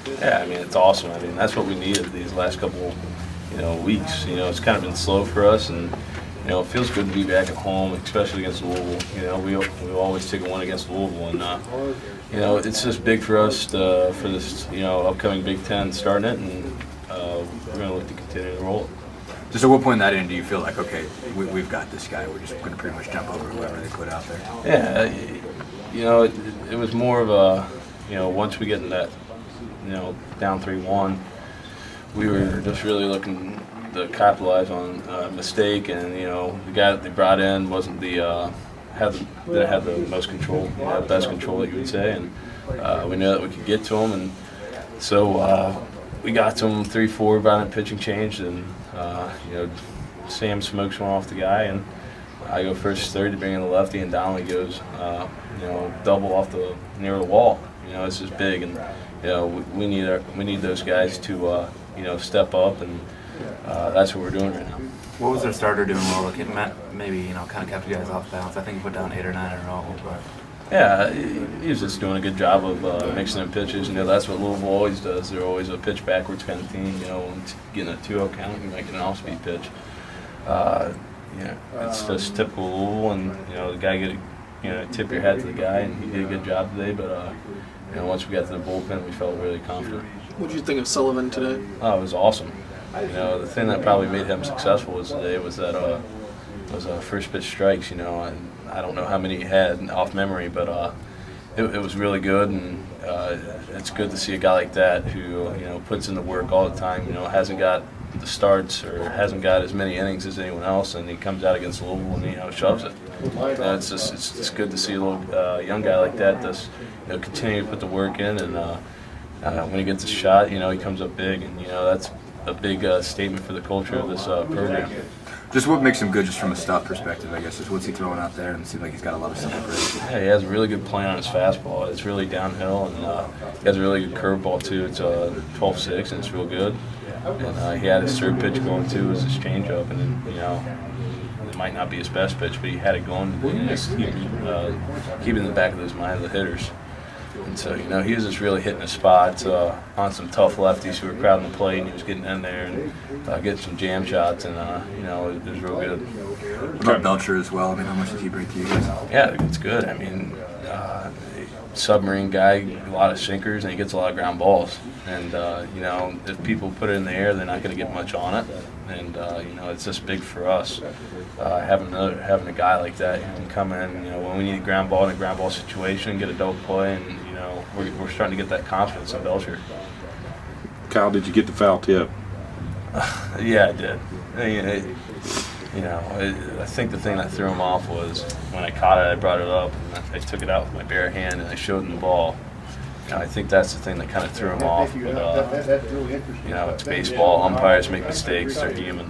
Yeah, I mean, it's awesome. I mean, that's what we needed these last couple, weeks. It's kind of been slow for us, and it feels good to be back at home, especially against Louisville. We always take a win against Louisville, and it's just big for us for this upcoming Big Ten starting it, and we're going to look to continue to roll it. Just at what point in that end do you feel like, okay, we've got this guy, we're just going to pretty much jump over whoever they put out there? Yeah, it was more of a, once we get in that, down 3-1, we were just really looking to capitalize on a mistake, and the guy that they brought in wasn't didn't have the most control, best control that you would say, and we knew that we could get to him, and so we got to him 3-4, violent pitching change, and Sam smokes one off the guy, and I go first third to bring in the lefty, and Donnelly goes double off near the wall. It's just big, and we need those guys to step up, and that's what we're doing right now. What was their starter doing well? Maybe kind of kept you guys off balance. I think he put down 8 or 9 in a row. But. Yeah, he was just doing a good job of mixing in pitches. That's what Louisville always does. They're always a pitch backwards kind of team. Getting a 2-0 count and making an off-speed pitch. It's just typical Louisville, and the guy tip your hat to the guy, and he did a good job today. But once we got to the bullpen, we felt really confident. What did you think of Sullivan today? Oh, it was awesome. The thing that probably made him successful was that first pitch strikes. And I don't know how many he had off memory, but it was really good, and it's good to see a guy like that who puts in the work all the time. Hasn't got the starts or hasn't got as many innings as anyone else, and he comes out against Louisville and shoves it. It's just good to see a little young guy like that just continue to put the work in, and when he gets a shot, he comes up big, and that's a big statement for the culture of this program. Just what makes him good, just from a stuff perspective, I guess, is what's he throwing out there, and it seems like he's got a lot of separation. Yeah, he has a really good plan on his fastball. It's really downhill, and he has a really good curveball too. It's 12-6, and it's real good. And he had his third pitch going too, was his changeup, and then it might not be his best pitch, but he had it going, and just keep it in the back of his mind of the hitters. And so, he was just really hitting his spots on some tough lefties who were crowding the plate, and he was getting in there and getting some jam shots, and, it was real good. What about Belcher as well? I mean, how much does he bring to you guys? Yeah, it's good. I mean, submarine guy, a lot of sinkers, and he gets a lot of ground balls. And, if people put it in the air, they're not going to get much on it. And, it's just big for us having a guy like that who can come in, when we need a ground ball in a ground ball situation, get a double play, and, we're starting to get that confidence in Belcher. Kyle, did you get the foul tip? Yeah, I did. I think the thing that threw him off was when I caught it, I brought it up, and I took it out with my bare hand, and I showed him the ball. I think that's the thing that kind of threw him off. But, it's baseball. Umpires make mistakes. They're human.